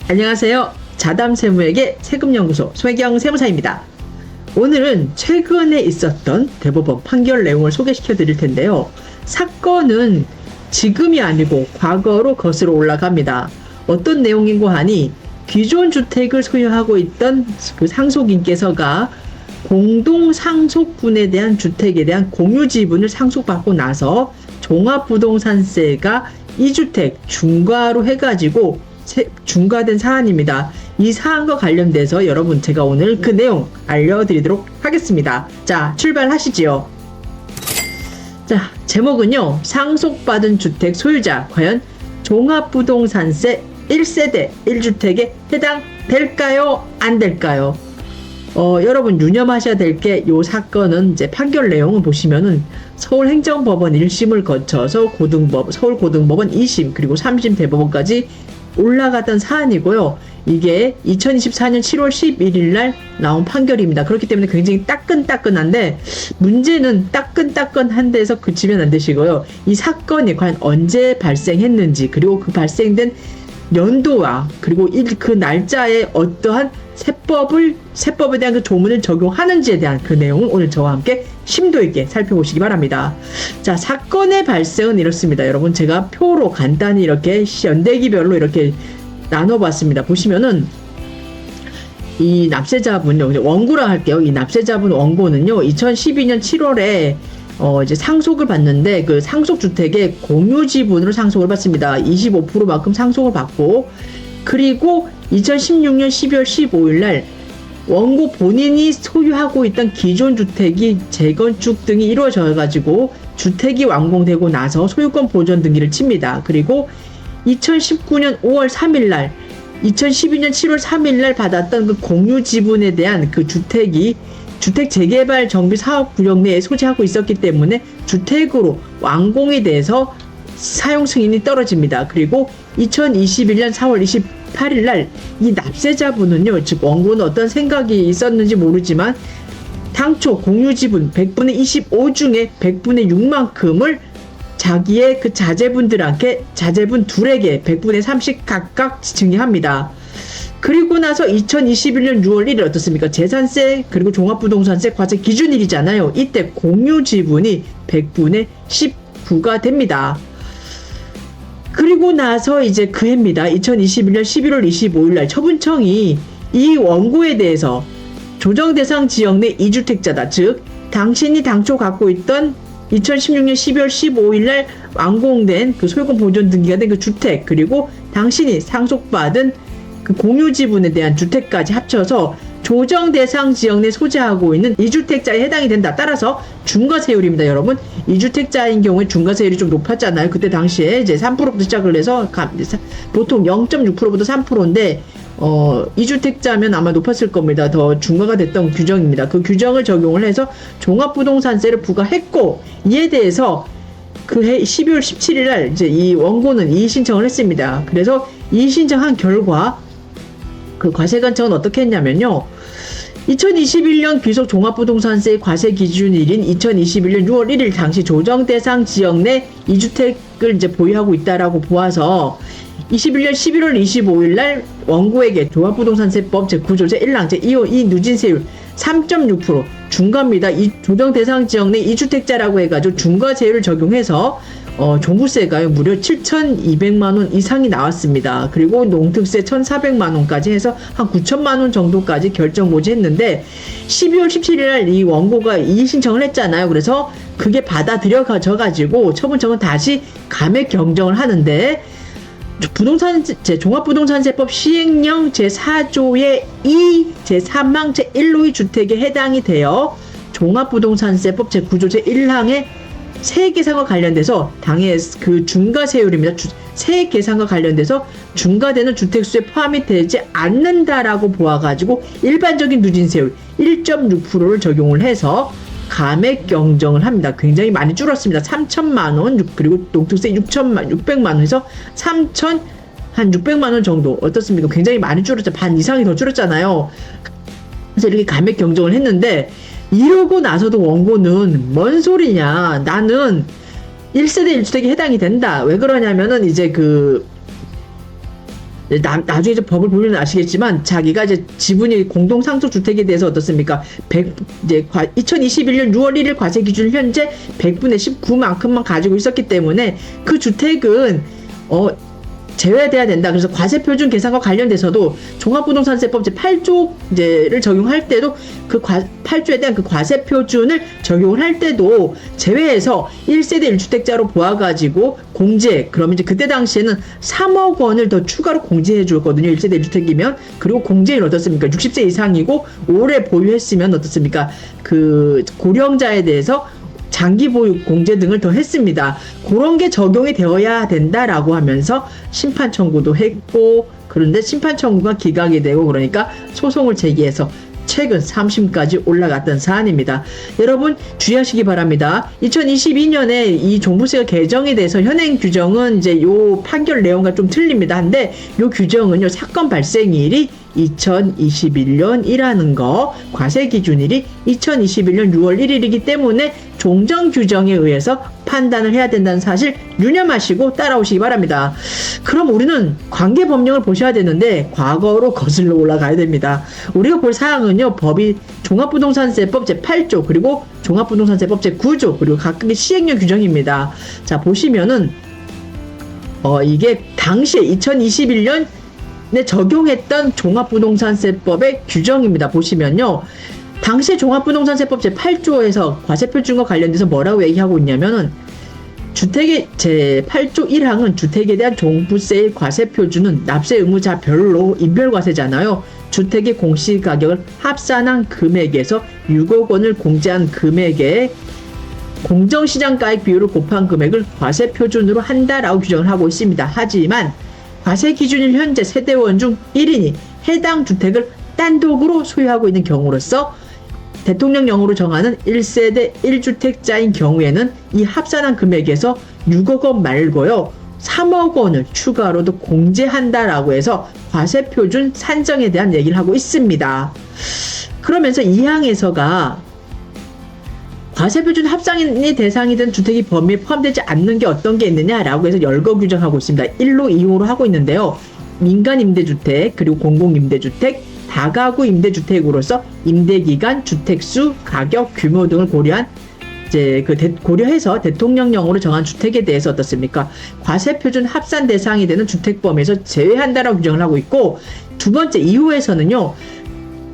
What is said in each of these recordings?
안녕하세요. 자담세무에게 세금연구소 손혜경 세무사입니다. 오늘은 최근에 있었던 대법원 판결 내용을 소개시켜 드릴 텐데요. 사건은 지금이 아니고 과거로 거슬러 올라갑니다. 어떤 내용인고 하니 기존 주택을 소유하고 있던 그 상속인께서가 공동 상속분에 대한 주택에 대한 공유 지분을 상속받고 나서 종합부동산세가 이 주택 중과로 해가지고 중과된 사안입니다. 이 사안과 관련돼서 여러분 제가 오늘 그 내용 알려드리도록 하겠습니다. 자, 출발하시지요. 자, 제목은요. 상속받은 주택 소유자 과연 종합부동산세 1세대 1주택에 해당될까요? 안 될까요? 여러분 유념하셔야 될 게 요 사건은 이제 판결 내용을 보시면은 서울행정법원 1심을 거쳐서 서울고등법원 2심 그리고 3심 대법원까지 올라갔던 사안이고요. 이게 2024년 7월 11일 날 나온 판결입니다. 그렇기 때문에 굉장히 따끈따끈한데 문제는 따끈따끈한 데서 그치면 안 되시고요. 이 사건이 과연 언제 발생했는지 그리고 그 발생된 연도와 그리고 그 날짜에 어떠한 세법에 대한 그 조문을 적용하는지에 대한 그 내용을 오늘 저와 함께 심도 있게 살펴보시기 바랍니다. 자, 사건의 발생은 이렇습니다. 여러분 제가 표로 간단히 이렇게 연대기별로 이렇게 나눠봤습니다. 보시면은 이 납세자분요, 원고라 할게요. 이 납세자분 원고는요, 2012년 7월에 이제 상속을 받는데 그 상속주택의 공유지분으로 상속을 받습니다. 25%만큼 상속을 받고 그리고 2016년 12월 15일 날 원고 본인이 소유하고 있던 기존 주택이 재건축 등이 이루어져 가지고 주택이 완공되고 나서 소유권 보존 등기를 칩니다. 그리고 2019년 5월 3일 날 2012년 7월 3일 날 받았던 그 공유 지분에 대한 그 주택이 주택 재개발 정비 사업 구역 내에 소지하고 있었기 때문에 주택으로 완공이 돼서 사용 승인이 떨어집니다. 그리고 2021년 4월 28일 날 이 납세자분은요, 즉 원고는 어떤 생각이 있었는지 모르지만 당초 공유 지분 100분의 25 중에 100분의 6만큼을 자기의 그 자제분 둘에게 100분의 30 각각 증여합니다. 그리고 나서 2021년 6월 1일 어떻습니까? 재산세 그리고 종합부동산세 과세 기준일이잖아요. 이때 공유 지분이 100분의 19가 됩니다. 그리고 나서 이제 그 해입니다. 2021년 11월 25일 날 처분청이 이 원고에 대해서 조정 대상 지역 내 2주택자다. 즉 당신이 당초 갖고 있던 2016년 12월 15일 날 완공된 그 소유권 보존 등기가 된 그 주택 그리고 당신이 상속받은 그 공유 지분에 대한 주택까지 합쳐서 조정 대상 지역 내 소지하고 있는 2주택자에 해당이 된다. 따라서 중과세율입니다, 여러분. 2주택자인 경우에 중과세율이 좀 높았잖아요. 그때 당시에 이제 3%부터 시작을 해서 보통 0.6%부터 3%인데 2주택자면 아마 높았을 겁니다. 더 중과가 됐던 규정입니다. 그 규정을 적용을 해서 종합부동산세를 부과했고 이에 대해서 그해 12월 17일 날 이제 이 원고는 이의 신청을 했습니다. 그래서 이의 신청한 결과 그 과세관청은 어떻게 했냐면요. 2021년 귀속 종합부동산세 과세 기준일인 2021년 6월 1일 당시 조정 대상 지역 내 2주택을 이제 보유하고 있다라고 보아서 21년 11월 25일 날 원고에게 종합부동산세법 제9조 제1항 제2호 이 누진세율 3.6% 중과입니다. 이 조정 대상 지역 내 2주택자라고 해가지고 중과세율을 적용해서 종부세가 무려 7,200만원 이상이 나왔습니다. 그리고 농특세 1,400만원까지 해서 한 9천만원 정도까지 결정 고지했는데 12월 17일 날 이 원고가 이의 신청을 했잖아요. 그래서 그게 받아들여져 가지고 처분청은 다시 감액 경정을 하는데 종합부동산세법 시행령 제4조의 2 제3항 제1호의 주택에 해당이 되어 종합부동산세법 제9조 제1항의 세액 계산과 관련돼서 당의 그 중과세율입니다. 세액 계산과 관련돼서 중과되는 주택수에 포함이 되지 않는다라고 보아가지고 일반적인 누진세율 1.6%를 적용을 해서 감액 경정을 합니다. 굉장히 많이 줄었습니다. 3천만원 그리고 농특세 600만원 해서 3,600만원 정도 어떻습니까? 굉장히 많이 줄었죠. 반 이상이 더 줄었잖아요. 그래서 이렇게 감액 경정을 했는데 이러고 나서도 원고는 뭔 소리냐, 나는 1세대 1주택에 해당이 된다. 왜 그러냐면은 이제 그 나중에 이제 법을 보면 아시겠지만 자기가 이제 지분이 공동상속주택에 대해서 어떻습니까? 2021년 6월 1일 과세 기준 현재 100분의 19만큼만 가지고 있었기 때문에 그 주택은 제외돼야 된다. 그래서 과세표준 계산과 관련돼서도 종합부동산세법 제8조를 적용할 때도 그 8조에 대한 그 과세표준을 적용을 할 때도 제외해서 1세대 1주택자로 보아가지고 공제, 그러면 이제 그때 당시에는 3억 원을 더 추가로 공제해 줬거든요. 1세대 1주택이면. 그리고 공제율 어떻습니까? 60세 이상이고 오래 보유했으면 어떻습니까? 그 고령자에 대해서 장기 보유 공제 등을 더 했습니다. 그런 게 적용이 되어야 된다라고 하면서 심판 청구도 했고, 그런데 심판 청구가 기각이 되고, 그러니까 소송을 제기해서 최근 3심까지 올라갔던 사안입니다. 여러분 주의하시기 바랍니다. 2022년에 이 종부세가 개정이 돼서 현행 규정은 이제 요 판결 내용과 좀 틀립니다. 근데 요 규정은요, 사건 발생일이 2021년이라는 거, 과세 기준일이 2021년 6월 1일이기 때문에 종정 규정에 의해서 판단을 해야 된다는 사실 유념하시고 따라오시기 바랍니다. 그럼 우리는 관계 법령을 보셔야 되는데 과거로 거슬러 올라가야 됩니다. 우리가 볼 사항은요, 법이 종합부동산세법 제8조 그리고 종합부동산세법 제9조 그리고 각각의 시행령 규정입니다. 자, 보시면은 이게 당시에 2021년 적용했던 종합부동산세법의 규정입니다. 보시면요, 당시 종합부동산세법 제8조에서 과세표준과 관련돼서 뭐라고 얘기하고 있냐면은, 주택의 제8조 1항은 주택에 대한 종부세의 과세표준은 납세 의무자별로 인별과세잖아요. 주택의 공시가격을 합산한 금액에서 6억 원을 공제한 금액에 공정시장가액 비율을 곱한 금액을 과세표준으로 한다라고 규정을 하고 있습니다. 하지만 과세 기준일 현재 세대원 중 1인이 해당 주택을 단독으로 소유하고 있는 경우로서 대통령령으로 정하는 1세대 1주택자인 경우에는 이 합산한 금액에서 6억 원 말고요, 3억 원을 추가로도 공제한다라고 해서 과세표준 산정에 대한 얘기를 하고 있습니다. 그러면서 이 항에서가 과세표준 합산이 대상이 된 주택이 범위에 포함되지 않는 게 어떤 게 있느냐라고 해서 열거 규정하고 있습니다. 1로 2호로 하고 있는데요. 민간임대주택, 그리고 공공임대주택, 다가구 임대주택으로서 임대기간, 주택수, 가격, 규모 등을 고려한 고려해서 대통령령으로 정한 주택에 대해서 어떻습니까? 과세표준 합산 대상이 되는 주택 범위에서 제외한다라고 규정을 하고 있고, 두 번째 2호에서는요.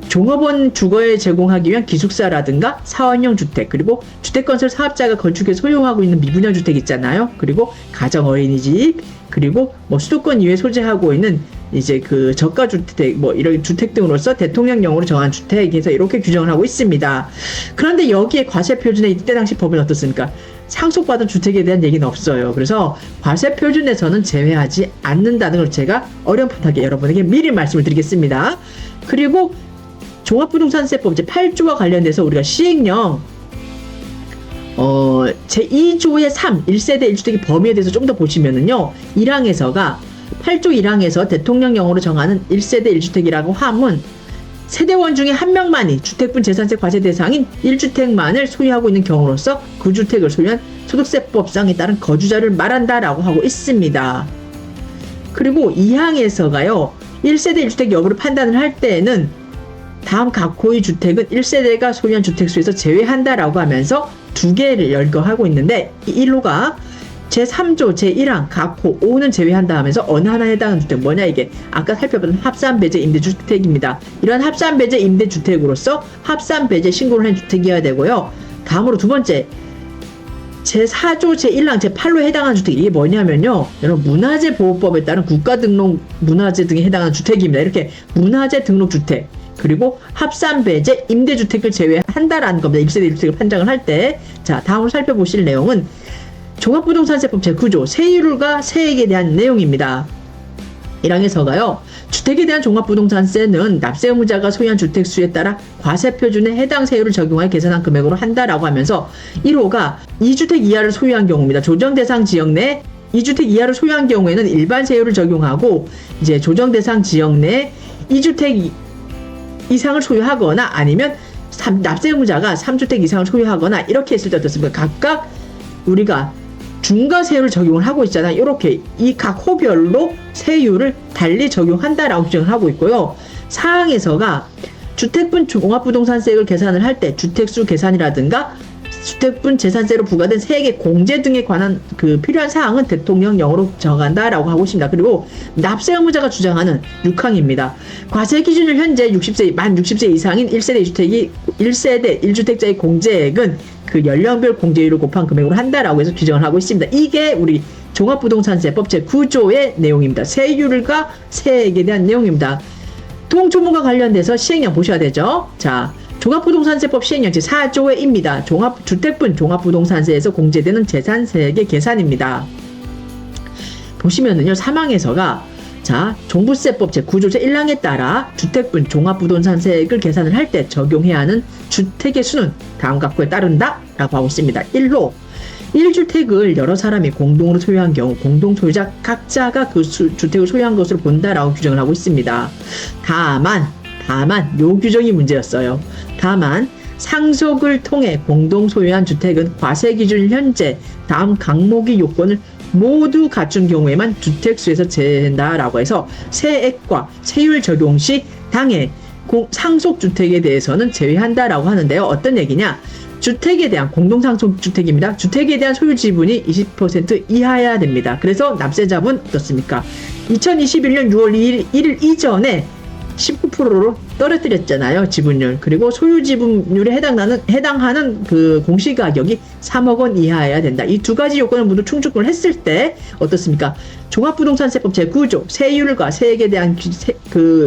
종업원 주거에 제공하기 위한 기숙사라든가 사원형 주택, 그리고 주택건설 사업자가 건축해 소유하고 있는 미분양 주택 있잖아요. 그리고 가정 어린이집, 그리고 수도권 이외에 소재하고 있는 이제 그 저가 주택, 이런 주택 등으로서 대통령령으로 정한 주택에서 이렇게 규정을 하고 있습니다. 그런데 여기에 과세표준에 이때 당시 법은 어떻습니까? 상속받은 주택에 대한 얘기는 없어요. 그래서 과세표준에서는 제외하지 않는다는 걸 제가 어렴풋하게 여러분에게 미리 말씀을 드리겠습니다. 그리고 종합부동산세법 제8조와 관련돼서 우리가 시행령 제2조의 3, 1세대 1주택의 범위에 대해서 좀 더 보시면은요, 1항에서가 8조 1항에서 대통령령으로 정하는 1세대 1주택이라고 함은 세대원 중에 한 명만이 주택분 재산세 과세 대상인 1주택만을 소유하고 있는 경우로서 그 주택을 소유한 소득세법상에 따른 거주자를 말한다라고 하고 있습니다. 그리고 2항에서가요, 1세대 1주택 여부를 판단을 할 때에는 다음 각 고의 주택은 1세대가 소유한 주택수에서 제외한다라고 하면서 두 개를 열거하고 있는데, 1호가 제3조 제1항 각호 5는 제외한다 하면서 어느 하나에 해당하는 주택, 뭐냐 이게 아까 살펴봤던 합산배제 임대주택입니다. 이런 합산배제 임대주택으로서 합산배제 신고를 한 주택이어야 되고요. 다음으로 두 번째 제4조 제1항 제8호에 해당하는 주택, 이게 뭐냐면요, 여러분 문화재 보호법에 따른 국가등록 문화재 등에 해당하는 주택입니다. 이렇게 문화재 등록 주택, 그리고 합산배제 임대주택을 제외한다라는 겁니다. 1세대 1주택을 판정을 할 때. 자, 다음으로 살펴보실 내용은 종합부동산세법 제9조 세율과 세액에 대한 내용입니다. 1항에서가요, 주택에 대한 종합부동산세는 납세 의무자가 소유한 주택수에 따라 과세표준에 해당 세율을 적용하여 계산한 금액으로 한다라고 하면서, 1호가 2주택 이하를 소유한 경우입니다. 조정 대상 지역 내 2주택 이하를 소유한 경우에는 일반 세율을 적용하고, 이제 조정 대상 지역 내 2주택 이상을 소유하거나 아니면 납세 의무자가 3주택 이상을 소유하거나 이렇게 했을 때 어떻습니까? 각각 우리가 중과세율을 적용을 하고 있잖아요. 이렇게 이 각 호별로 세율을 달리 적용한다라고 규정을 하고 있고요. 사항에서가 주택분 종합부동산세액을 계산을 할 때 주택수 계산이라든가 주택분 재산세로 부과된 세액의 공제 등에 관한 그 필요한 사항은 대통령령으로 정한다라고 하고 있습니다. 그리고 납세 의무자가 주장하는 6항입니다. 과세 기준을 현재 만 60세 이상인 1세대 1주택자의 공제액은 그 연령별 공제율을 곱한 금액으로 한다라고 해서 규정을 하고 있습니다. 이게 우리 종합부동산세법 제9조의 내용입니다. 세율과 세액에 대한 내용입니다. 통조문과 관련돼서 시행령 보셔야 되죠. 자, 종합부동산세법 시행령 제4조에입니다. 주택분 종합부동산세에서 공제되는 재산세액의 계산입니다. 보시면은요, 사망에서가 자, 종부세법 제9조 제1항에 따라 주택분 종합부동산세액을 계산을 할 때 적용해야 하는 주택의 수는 다음과 같고에 따른다 라고 하고 있습니다. 1로 1주택을 여러 사람이 공동으로 소유한 경우 공동소유자 각자가 그 주택을 소유한 것으로 본다라고 규정을 하고 있습니다. 다만 요 규정이 문제였어요. 다만 상속을 통해 공동 소유한 주택은 과세 기준 현재 다음 각목의 요건을 모두 갖춘 경우에만 주택수에서 제외된다라고 해서 세액과 세율 적용 시 당해 상속주택에 대해서는 제외한다라고 하는데요. 어떤 얘기냐? 주택에 대한 공동상속주택입니다. 주택에 대한 소유 지분이 20% 이하여야 됩니다. 그래서 납세자분 어떻습니까? 2021년 6월 1일 이전에 19%로 떨어뜨렸잖아요. 지분율. 그리고 소유 지분율에 해당하는 그 공시가격이 3억 원 이하여야 된다. 이 두 가지 요건을 모두 충족을 했을 때 어떻습니까? 종합부동산세법 제9조 세율과 세액에 대한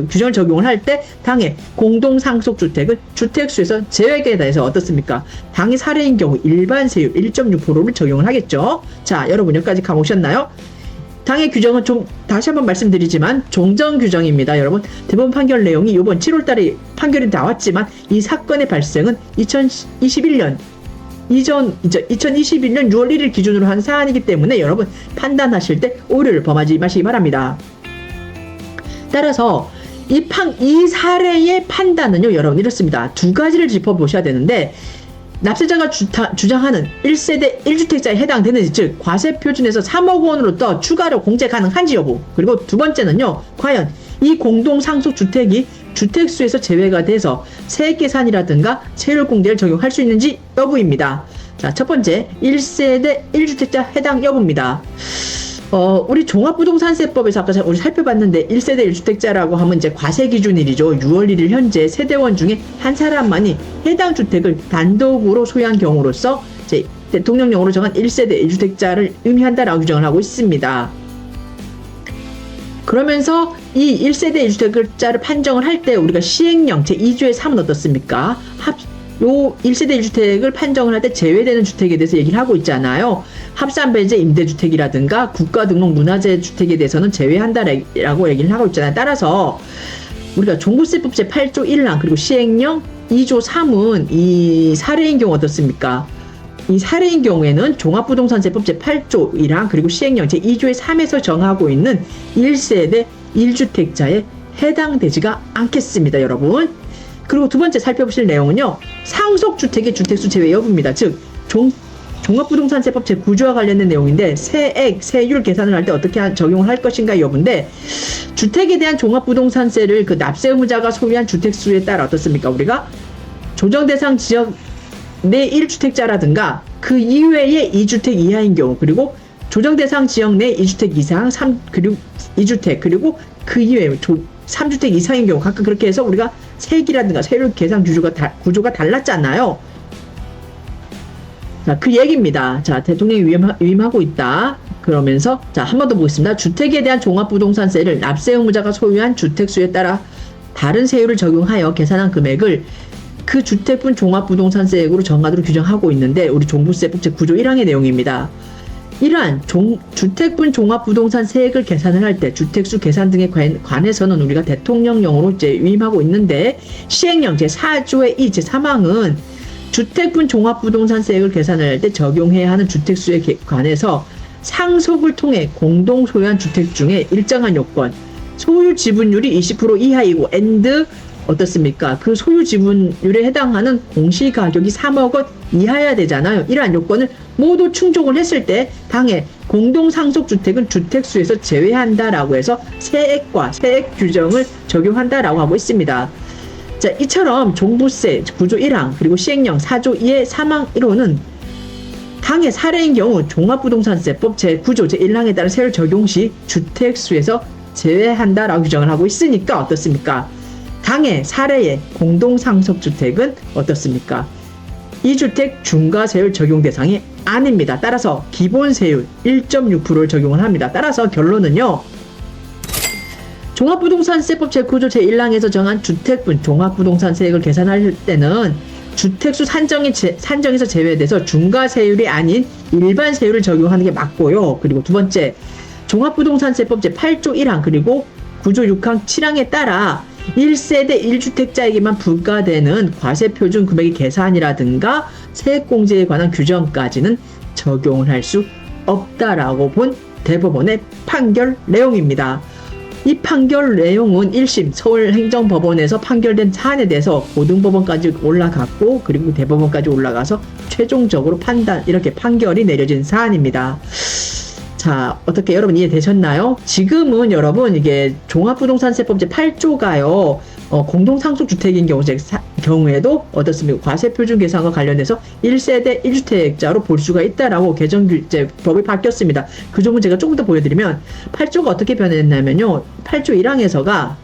규정을 적용을 할 때 당해 공동상속주택은 주택수에서 제외에 대해서 어떻습니까? 당해 사례인 경우 일반 세율 1.6%를 적용을 하겠죠. 자, 여러분 여기까지 감오셨나요? 당의 규정은 좀 다시 한번 말씀드리지만 종전 규정입니다. 여러분 대법원 판결 내용이 이번 7월달에 판결이 나왔지만 이 사건의 발생은 2021년 6월 1일 기준으로 한 사안이기 때문에 여러분 판단하실 때 오류를 범하지 마시기 바랍니다. 따라서 이 사례의 판단은요, 여러분 이렇습니다. 두 가지를 짚어보셔야 되는데 납세자가 주장하는 1세대 1주택자에 해당되는지, 즉 과세 표준에서 3억 원으로 더 추가로 공제 가능한지 여부, 그리고 두 번째는요, 과연 이 공동상속주택이 주택수에서 제외가 돼서 세액 계산이라든가 세율 공제를 적용할 수 있는지 여부입니다. 자, 첫 번째 1세대 1주택자 해당 여부입니다. 우리 종합부동산세법에서 아까 우리 살펴봤는데 1세대 1주택자라고 하면 이제 과세 기준일이죠. 6월 1일 현재 세대원 중에 한 사람만이 해당 주택을 단독으로 소유한 경우로서 이제 대통령령으로 정한 1세대 1주택자를 의미한다라고 규정을 하고 있습니다. 그러면서 이 1세대 1주택자를 판정을 할 때 우리가 시행령 제2조의 3은 어떻습니까? 요 1세대 1주택을 판정을 할 때 제외되는 주택에 대해서 얘기를 하고 있잖아요. 합산배제 임대주택이라든가 국가등록 문화재 주택에 대해서는 제외한다라고 얘기를 하고 있잖아요. 따라서 우리가 종부세법 제8조 1항 그리고 시행령 2조 3은 이 사례인 경우 어떻습니까? 이 사례인 경우에는 종합부동산세법 제8조 1항 그리고 시행령 제2조의 3에서 정하고 있는 1세대 1주택자에 해당되지가 않겠습니다, 여러분. 그리고 두 번째 살펴보실 내용은요, 상속주택의 주택수 제외 여부입니다. 즉 종합부동산세법 제9조와 관련된 내용인데 세액, 세율 계산을 할 때 어떻게 적용을 할 것인가 여부인데, 주택에 대한 종합부동산세를 그 납세 의무자가 소유한 주택수에 따라 어떻습니까? 우리가 조정대상 지역 내 1주택자라든가 그 이외의 2주택 이하인 경우, 그리고 조정대상 지역 내 2주택 이상, 2주택, 그리고 그 이외에 3주택 이상인 경우 각각 그렇게 해서 우리가 세액이라든가 세율 계산 구조가 달랐잖아요. 자, 그 얘기입니다. 자, 대통령이 위임하고 있다. 그러면서 자, 한 번 더 보겠습니다. 주택에 대한 종합부동산세를 납세 의무자가 소유한 주택수에 따라 다른 세율을 적용하여 계산한 금액을 그 주택분 종합부동산세액으로 정하도록 규정하고 있는데, 우리 종부세법 제9조 1항의 내용입니다. 이러한 주택분 종합부동산세액을 계산을 할 때 주택수 계산 등에 관해서는 우리가 대통령령으로 이제 위임하고 있는데, 시행령 제4조의 2 제3항은 주택분 종합부동산세액을 계산을 할 때 적용해야 하는 주택수에 관해서 상속을 통해 공동 소유한 주택 중에 일정한 요건, 소유 지분율이 20% 이하이고 어떻습니까? 그 소유 지분율에 해당하는 공시가격이 3억 원 이하여야 되잖아요. 이러한 요건을 모두 충족을 했을 때 당해 공동상속주택은 주택수에서 제외한다라고 해서 세액과 세액 규정을 적용한다라고 하고 있습니다. 자, 이처럼 종부세 구조 1항 그리고 시행령 4조 2의 3항 1호는 당해 사례인 경우 종합부동산세법 제9조 제1항에 따른 세율 적용 시 주택수에서 제외한다라고 규정을 하고 있으니까 어떻습니까? 당해 사례의 공동상속주택은 어떻습니까? 이 주택 중과세율 적용 대상이 아닙니다. 따라서 기본세율 1.6%를 적용을 합니다. 따라서 결론은요. 종합부동산세법 제9조 제1항에서 정한 주택분 종합부동산세액을 계산할 때는 주택수 산정에서 제외돼서 중과세율이 아닌 일반 세율을 적용하는 게 맞고요. 그리고 두 번째, 종합부동산세법 제8조 1항 그리고 9조 6항 7항에 따라 1세대 1주택자에게만 부과되는 과세표준 금액의 계산이라든가 세액공제에 관한 규정까지는 적용을 할 수 없다라고 본 대법원의 판결 내용입니다. 이 판결 내용은 1심 서울행정법원에서 판결된 사안에 대해서 고등법원까지 올라갔고 그리고 대법원까지 올라가서 최종적으로 이렇게 판결이 내려진 사안입니다. 자, 어떻게 여러분 이해되셨나요? 지금은 여러분 이게 종합부동산세법 제8조가요. 공동상속주택인 경우에도 어떻습니까? 과세표준 계산과 관련해서 1세대 1주택자로 볼 수가 있다라고 법이 바뀌었습니다. 그 점은 제가 조금 더 보여드리면 8조가 어떻게 변했냐면요. 8조 1항에서가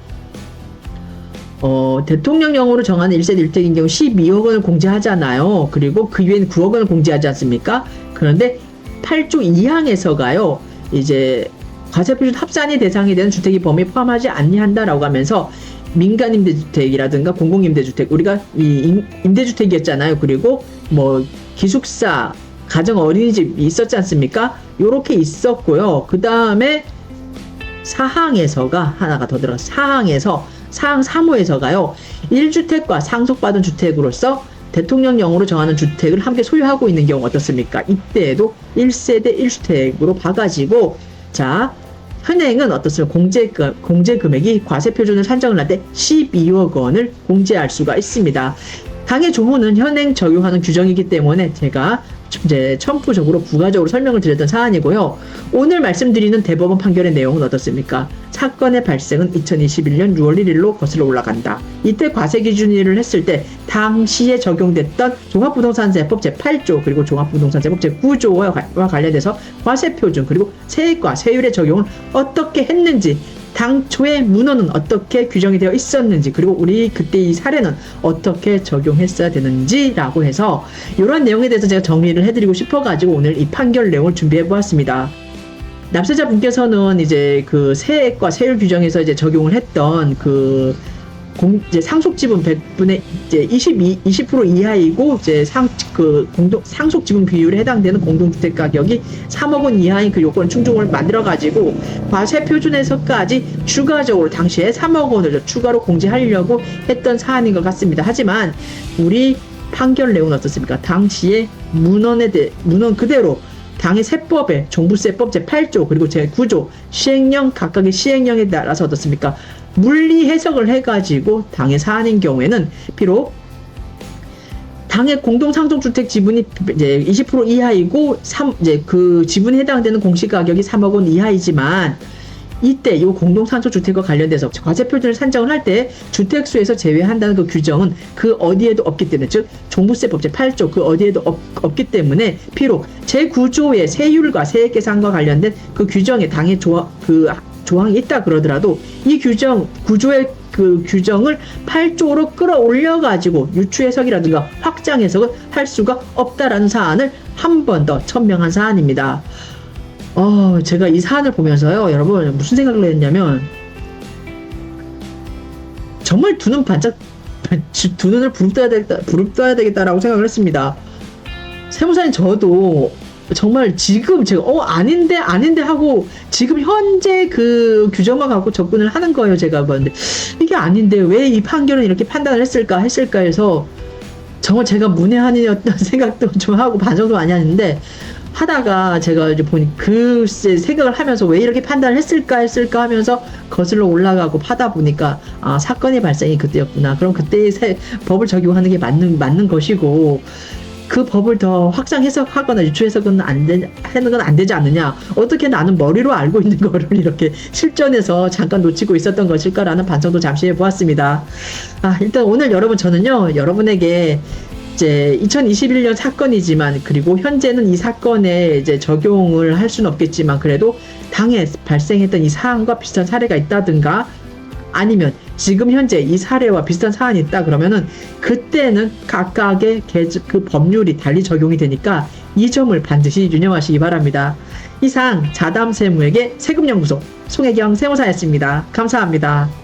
대통령령으로 정하는 1세대 1주택인 경우 12억 원을 공제하잖아요. 그리고 그 이외에는 9억 원을 공제하지 않습니까? 그런데 8조 2항에서가요, 이제 과세표준 합산이 대상이 되는 주택이 범위에 포함하지 아니한다라고 하면서 민간임대주택이라든가 공공임대주택, 우리가 이 임대주택이었잖아요. 그리고 뭐 기숙사, 가정 어린이집이 있었지 않습니까? 요렇게 있었고요. 그 다음에 사항에서가 하나가 더 들어갔어요. 사항 3호에서가요, 1주택과 상속받은 주택으로서 대통령령으로 정하는 주택을 함께 소유하고 있는 경우 어떻습니까? 이때에도 1세대 1주택으로 봐가지고, 자, 현행은 어떻습니까? 공제 금액이 과세표준을 산정을 할 때 12억 원을 공제할 수가 있습니다. 당해 조문은 현행 적용하는 규정이기 때문에 제가 이제 첨부적으로 부가적으로 설명을 드렸던 사안이고요. 오늘 말씀드리는 대법원 판결의 내용은 어떻습니까? 사건의 발생은 2021년 6월 1일로 거슬러 올라간다. 이때 과세기준일을 했을 때 당시에 적용됐던 종합부동산세법 제8조 그리고 종합부동산세법 제9조와 관련돼서 과세표준 그리고 세액과 세율의 적용을 어떻게 했는지, 당초의 문헌은 어떻게 규정이 되어 있었는지, 그리고 우리 그때 이 사례는 어떻게 적용했어야 되는지라고 해서 이런 내용에 대해서 제가 정리를 해드리고 싶어가지고 오늘 이 판결 내용을 준비해 보았습니다. 납세자 분께서는 이제 그 세액과 세율 규정에서 이제 적용을 했던 이제 상속 지분 100분의 이제 20% 이하이고 이제 상속 지분 비율에 해당되는 공동주택 가격이 3억 원 이하인 그 요건 충족을 만들어 가지고 과세 표준에서까지 추가적으로 당시에 3억 원을 추가로 공제하려고 했던 사안인 것 같습니다. 하지만 우리 판결 내용은 어떻습니까? 당시에 문헌 그대로 당해 세법에 종부세법 제8조 그리고 제9조 시행령 각각의 시행령에 따라서 어떻습니까? 물리 해석을 해가지고 당해 사안인 경우에는 비록 당해 공동상속주택 지분이 이제 20% 이하이고 이제 그 지분에 해당되는 공시가격이 3억 원 이하이지만 이때 이 공동상속주택과 관련돼서 과세표준을 산정을 할 때 주택수에서 제외한다는 그 규정은 그 어디에도 없기 때문에, 즉 종부세법 제8조 그 어디에도 없기 때문에 비록 제9조의 세율과 세액계산과 관련된 그 규정에 당해 조항이 있다 그러더라도 이 구조의 그 규정을 8조로 끌어올려가지고 유추 해석이라든가 확장 해석을 할 수가 없다라는 사안을 한 번 더 천명한 사안입니다. 제가 이 사안을 보면서요, 여러분, 무슨 생각을 했냐면, 정말 두 눈을 부릅떠야 되겠다라고 생각을 했습니다. 세무사님, 저도 정말 지금 제가 아닌데 하고 지금 현재 그 규정만 갖고 접근을 하는 거예요. 제가 봤는데 이게 아닌데 왜 이 판결은 이렇게 판단을 했을까 해서 정말 제가 문외한이었던 생각도 좀 하고 반성도 많이 하는데 하다가 제가 이제 보니 글쎄 생각을 하면서 왜 이렇게 판단을 했을까 하면서 거슬러 올라가고 파다 보니까 아, 사건의 발생이 그때였구나. 그럼 그때의 법을 적용하는 게 맞는 것이고, 그 법을 더 확장 해석하거나 유추 해석은 하는 건 안 되지 않느냐. 어떻게 나는 머리로 알고 있는 거를 이렇게 실전에서 잠깐 놓치고 있었던 것일까라는 반성도 잠시 해보았습니다. 아, 일단 오늘 여러분, 저는요, 여러분에게 이제 2021년 사건이지만, 그리고 현재는 이 사건에 이제 적용을 할 수는 없겠지만, 그래도 당해 발생했던 이 사안과 비슷한 사례가 있다든가, 아니면 지금 현재 이 사례와 비슷한 사안이 있다 그러면은 그때는 각각의 그 법률이 달리 적용이 되니까 이 점을 반드시 유념하시기 바랍니다. 이상 자담세무에게 세금연구소 송혜경 세무사였습니다. 감사합니다.